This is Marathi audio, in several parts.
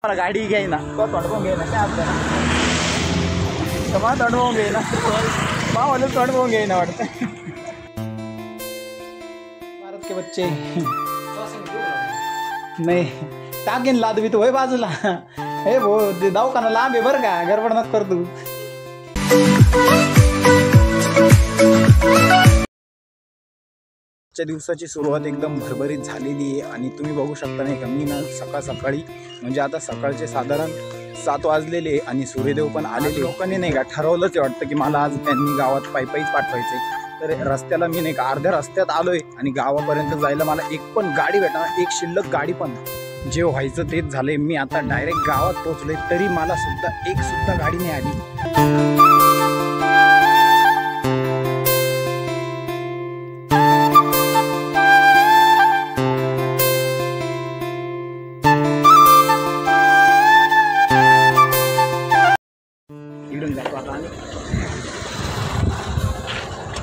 मला गाडी घेईना तो तोंडवून घेईना काय आपल्याला तुम्हाला तोंडवून घेईना मला तोंडवून घेईना वाटतं। भारत के बच्चे नाही टाकीन लाद भी तो होय बाजूला हे भो दवाखाना लांब आहे बरं का गडबड नको कर तू। दिवसाची सुरुवात एकदम भरभरीत झालेली आहे आणि तुम्ही बघू शकता नाही का मी ना सकाळी म्हणजे आता सकाळचे साधारण 7 वाजलेले आणि सूर्यदेव पण आलेले। लोकांनी नाही का ठरवलंच वाटतं की मला आज त्यांनी गावात पायीच पाठवायचंय। तर रस्त्याला मी नाही का अर्ध्या रस्त्यात आलोय आणि गावापर्यंत जायला मला एक पण गाडी भेटणार, एक शिल्लक गाडी पण जे व्हायचं तेच झालंय। मी आता डायरेक्ट गावात पोहोचलोय तरी मला सुद्धा एक सुद्धा गाडी नाही आली।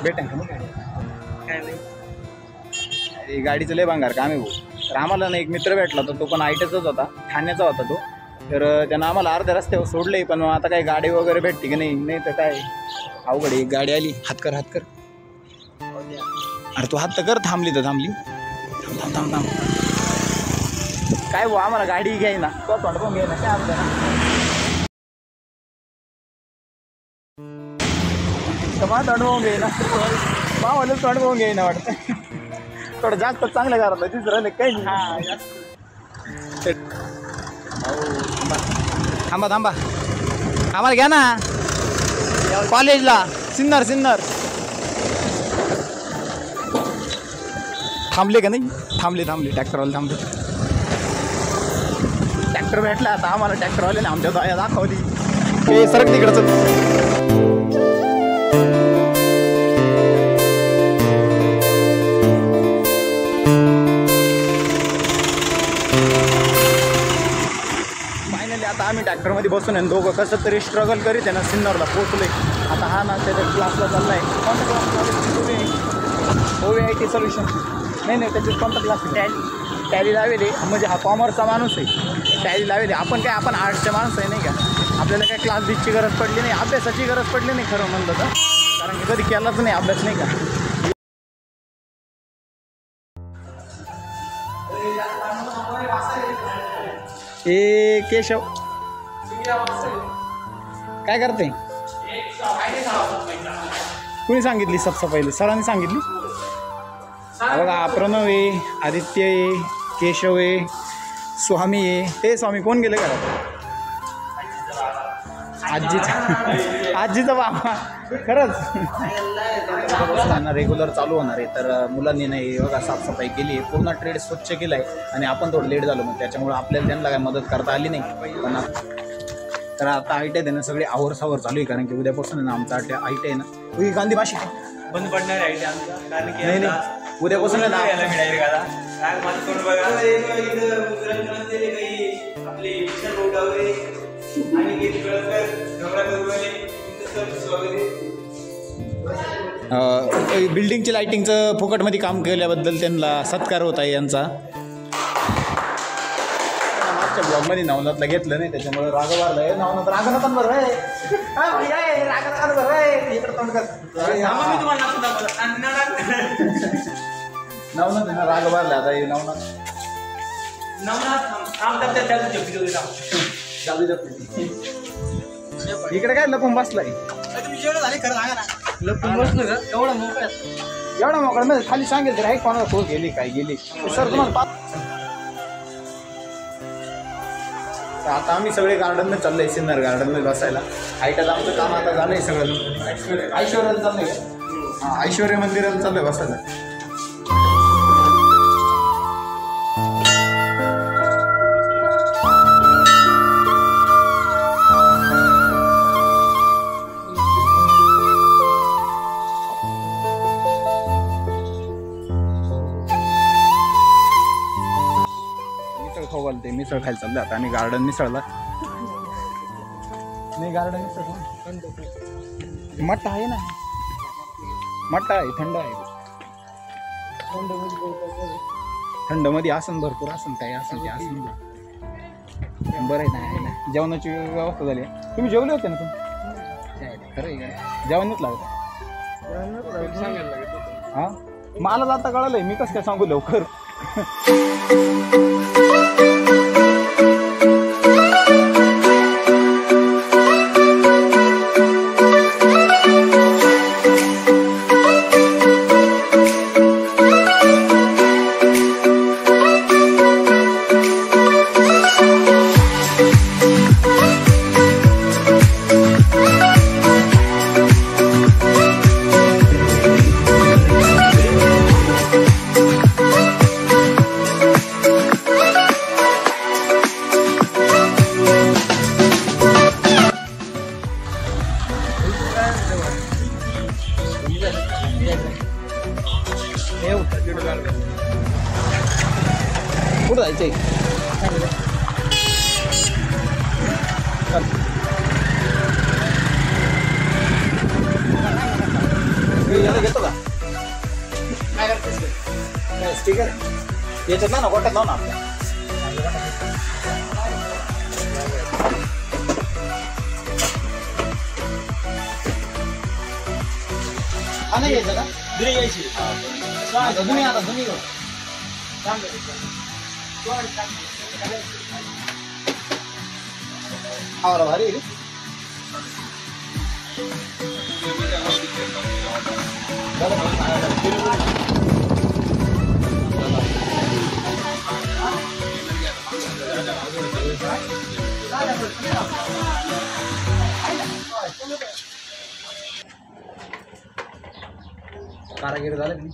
भेटेन का काय नाही गाडीचं लय भांगार काम आहे भाऊ। तर आम्हाला ना एक मित्र भेटला तर तो पण आयटीचाच होता, ठाण्याचा होता तो। तर त्यानं आम्हाला अर्ध्या रस्त्यावर सोडले पण आता काही गाडी वगैरे भेटते की नाही तर काय अवघड। एक गाडी आली, हात कर अरे तू हात तर कर। थांबली थांब काय भाऊ आम्हाला गाडी घ्यायना तो तोंडवून घ्यायना काय आपल्याला तुम्हाला तोंडवून घेईना मला तोंडवून घेईना वाटतं। थोडं जास्त चांगलं करत तिसरं काही नाही। थांबा आम्हाला घ्या ना कॉलेजला सिन्नर थांबले का नाही? थांबले ट्रॅक्टरवाले थांबले। ट्रॅक्टर भेटला आता आम्हाला ट्रॅक्टरवाले ना आमच्या दया दाखवली हे सरक तिकडचं। आता आम्ही ट्रॅक्टरमध्ये बसून आहे दोघं कसं तरी स्ट्रगल करीत आहे ना सिन्नरला पोहोचले। आता हा ना त्याच्या क्लासला चालला आहे। कोणता क्लास? OVIT सोल्युशन नाही त्याच्यात कोणता क्लास? टॅली लावेले म्हणजे हा कॉमर्सचा माणूस आहे, टॅली लावेले। आपण आर्ट्सचे माणूस आहे नाही का, आपल्याला काय क्लास बीचची गरज पडली नाही, अभ्यासाची गरज पडली नाही खरं म्हणलं तर, कारण की कधी केलाच नाही अभ्यास नाही का। ए केशव काय करते? कुणी सांगितली साफसफाईला? सरांनी सांगितली बघा। प्रणव आहे, आदित्य आहे, केशव आहे, स्वामी आहे। ते स्वामी कोण गेले का? आजीचा बाबा खरंच रेग्युलर चालू होणार आहे। तर मुलांनी नाही बघा साफसफाई केली आहे, पूर्ण ट्रेड स्वच्छ केला आहे आणि आपण थोडं लेट झालो मग त्याच्यामुळे आपल्याला त्यांना काय मदत करता आली नाही। पण तर आता आयटी आहे ना सगळे आवरसावर चालू आहे, कारण की उद्यापासून ना आमचा आयटी आहे ना तुझी गांधी भाषी बंद पडणार आहे कारण की नाही उद्यापासून ना बिल्डिंगची लाइटिंगचं फुकटमध्ये काम केल्याबद्दल त्यांना सत्कार होत आहे यांचा। मागच्या ब्लॉगमध्ये नवनाथला घेतलं नाही त्याच्यामुळे राग वारलाय। नवनाथ रागनाथन बरं नवनाथ ना राग वारला आता हे इकडे काय लपून बसलाय? एवढा मोकळा म्हणजे खाली सांगेल तर आहे कोणाला तो गेली काय गेली सर तुम्हाला। आता आम्ही सगळे गार्डनमध्ये चाललोय, सिन्नर गार्डनमध्ये बसायला। आयटात आमचं काम आता झालंय सगळं। ऐश्वर्याला चाललंय, ऐश्वर्या मंदिराला चाललंय बसायला। ते मिसळ खायला चाललं आता आम्ही गार्डन मिसळला नाही। गार्डन मिसळ मट्टा आहे ना, मट्टा आहे, थंड आहे। थंड मध्ये आसन भरपूर आसन काय आसन ते आसन बरं आहे ना. जेवणाची व्यवस्था झाली आहे. तुम्ही जेवले होते ना तुम्ही? खरं आहे का? जेवणच लागत हां मला जाता कळालंय मी कसं काय सांगू लवकर. कुठं जायचंय? याला घेतो का? काय करतेस? काय स्टिकर याच्यात ना गोट्यात लाव ना आपल्या. हा नाही घ्यायचं का? दिली घ्यायची तुम्ही आता तुम्ही आवरा भारी आहे रे. कारागीर झाले तुम्ही?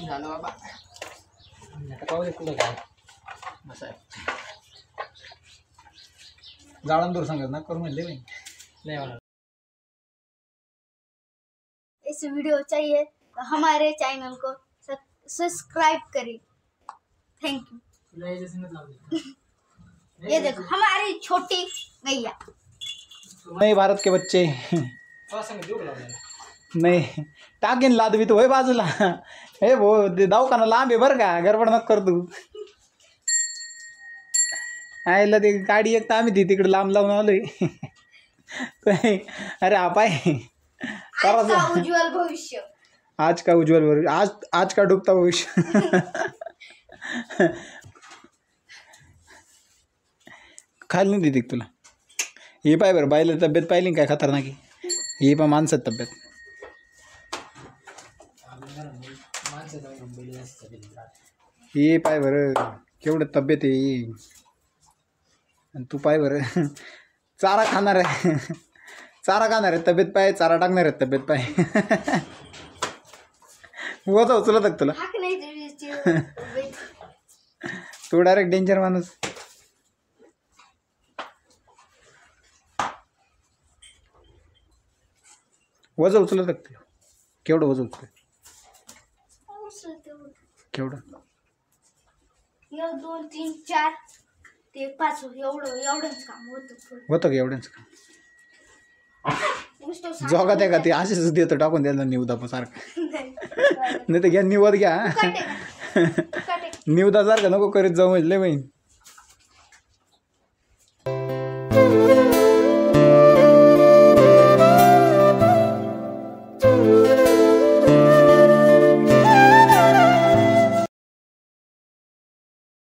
झालं बाबा. आता पाहू दे कुठं काय असं आहे. जाळण दूर सांगत ना करून म्हणले नाही. नाही म्हणा. इस वीडियो चाहिए तो हमारे चैनल को सब्सक्राइब करें। Thank you. ये देखो हमारी छोटी गैया। नहीं भारत के बच्चे नाही टाकेन लाद भी तो होय बाजूला. हे भो दवाखाना लांब आहे बरं का गडबड नको कर तू. आयला ते गाडी एक तर आम्ही ती तिकडे लांब लावून आलोय. अरे आपाय आज का उज्जवल भविष्य, आज का उज्ज्वल भविष्य, आज का डूबता भविष्य. खायला नाही देते तुला. हे पाय बरं बायला तब्येत पाहिली काय खतरनाक आहे. ही पण माणसात तब्येत. हे पाय बरं केवढं तब्येत आहे. आणि तू पाय बरं चारा खाणार आहे. चारा खाणार आहे तब्येत पाय, चारा टाकणार आहे तब्येत पाय. वजा उचलत तुला. हाक नाही तुझी. तू डायरेक्ट डेंजर माणूस. वजा उचलत तुला. केवढं वजा उचल? केवढं? 1 2 3 4 ते 5 एवढंच काम होतं का एवढंच का? जोगात आहे का ते असेच देतो टाकून द्यायला निवदा सारखं. नाही तर घ्या निवद घ्या. निवदा सारखं नको करीत जाऊ म्हटले बहीण.